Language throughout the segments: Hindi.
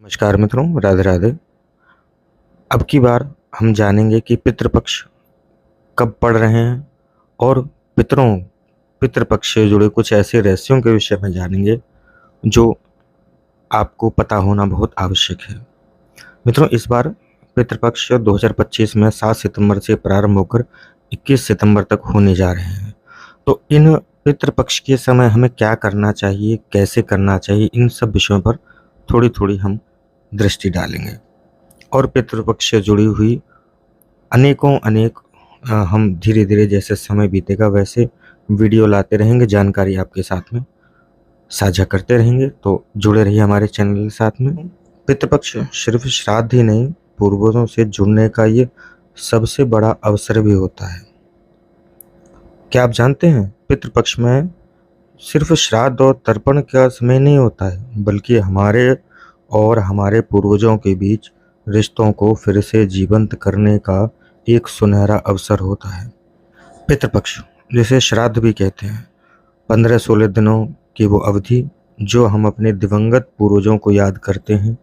नमस्कार मित्रों, राधे राधे। अब की बार हम जानेंगे कि पितृपक्ष कब पड़ रहे हैं और पितृपक्ष से जुड़े कुछ ऐसे रहस्यों के विषय में जानेंगे जो आपको पता होना बहुत आवश्यक है। मित्रों, इस बार पितृपक्ष 2025 में 7 सितंबर से प्रारंभ होकर 21 सितंबर तक होने जा रहे हैं। तो इन पितृपक्ष के समय हमें क्या करना चाहिए, कैसे करना चाहिए, इन सब विषयों पर थोड़ी थोड़ी हम दृष्टि डालेंगे और पितृपक्ष से जुड़ी हुई अनेक हम धीरे धीरे जैसे समय बीतेगा वैसे वीडियो लाते रहेंगे, जानकारी आपके साथ में साझा करते रहेंगे। तो जुड़े रहिए हमारे चैनल के साथ में। पितृपक्ष सिर्फ श्राद्ध ही नहीं, पूर्वजों से जुड़ने का ये सबसे बड़ा अवसर भी होता है। क्या आप जानते हैं, पितृपक्ष में सिर्फ श्राद्ध और तर्पण का समय नहीं होता है, बल्कि हमारे और हमारे पूर्वजों के बीच रिश्तों को फिर से जीवंत करने का एक सुनहरा अवसर होता है। पितृपक्ष, जिसे श्राद्ध भी कहते हैं, 15-16 दिनों की वो अवधि जो हम अपने दिवंगत पूर्वजों को याद करते हैं,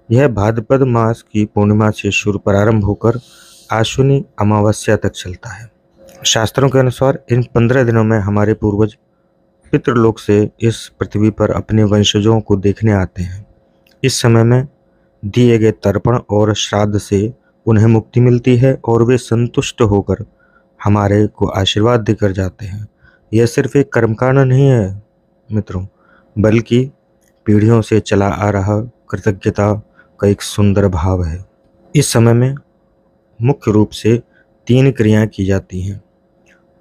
यह भाद्रपद मास की पूर्णिमा से शुरू प्रारंभ होकर आश्विनी अमावस्या तक चलता है। शास्त्रों के अनुसार इन 15 दिनों में हमारे पूर्वज पितृलोक से इस पृथ्वी पर अपने वंशजों को देखने आते हैं। इस समय में दिए गए तर्पण और श्राद्ध से उन्हें मुक्ति मिलती है और वे संतुष्ट होकर हमारे को आशीर्वाद देकर जाते हैं। यह सिर्फ एक कर्मकांड नहीं है मित्रों, बल्कि पीढ़ियों से चला आ रहा कृतज्ञता का एक सुंदर भाव है। इस समय में मुख्य रूप से 3 क्रियाएं की जाती हैं।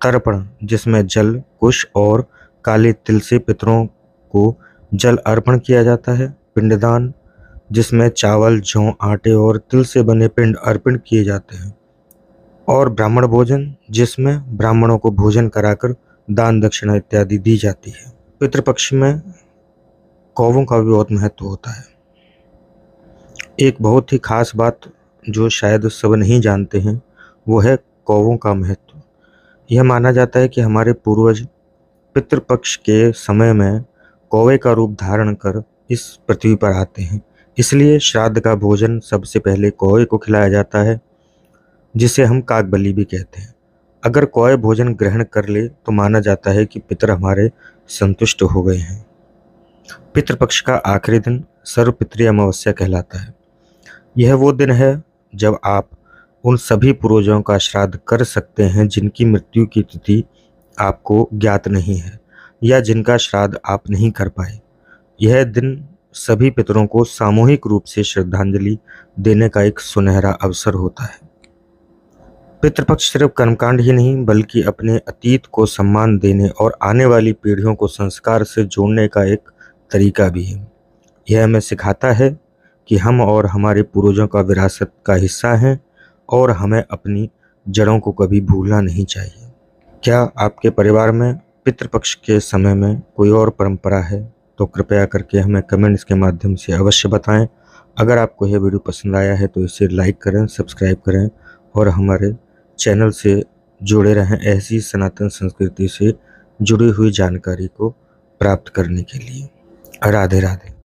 तर्पण, जिसमें जल, कुश और काले तिल से पितरों को जल अर्पण किया जाता है। पिंडदान, जिसमें चावल, जौ, आटे और तिल से बने पिंड अर्पण किए जाते हैं। और ब्राह्मण भोजन, जिसमें ब्राह्मणों को भोजन कराकर दान दक्षिणा इत्यादि दी जाती है। पितृपक्ष में कौवों का भी बहुत महत्व होता है। एक बहुत ही खास बात जो शायद सब नहीं जानते हैं, वो है कौवों का महत्व। यह माना जाता है कि हमारे पूर्वज पितृपक्ष के समय में कौवे का रूप धारण कर इस पृथ्वी पर आते हैं। इसलिए श्राद्ध का भोजन सबसे पहले कौवे को खिलाया जाता है, जिसे हम काकबली भी कहते हैं। अगर कौवे भोजन ग्रहण कर ले तो माना जाता है कि पितर हमारे संतुष्ट हो गए हैं। पितृपक्ष का आखिरी दिन सर्वपितृ अमावस्या कहलाता है। यह वो दिन है जब आप उन सभी पूर्वजों का श्राद्ध कर सकते हैं जिनकी मृत्यु की तिथि आपको ज्ञात नहीं है या जिनका श्राद्ध आप नहीं कर पाए। यह दिन सभी पितरों को सामूहिक रूप से श्रद्धांजलि देने का एक सुनहरा अवसर होता है। पितृपक्ष सिर्फ कर्मकांड ही नहीं, बल्कि अपने अतीत को सम्मान देने और आने वाली पीढ़ियों को संस्कार से जोड़ने का एक तरीका भी है। यह हमें सिखाता है कि हम और हमारे पूर्वजों का विरासत का हिस्सा हैं और हमें अपनी जड़ों को कभी भूलना नहीं चाहिए। क्या आपके परिवार में पितृपक्ष के समय में कोई और परंपरा है तो कृपया करके हमें कमेंट्स के माध्यम से अवश्य बताएं। अगर आपको यह वीडियो पसंद आया है तो इसे लाइक करें, सब्सक्राइब करें और हमारे चैनल से जुड़े रहें ऐसी सनातन संस्कृति से जुड़ी हुई जानकारी को प्राप्त करने के लिए। राधे राधे।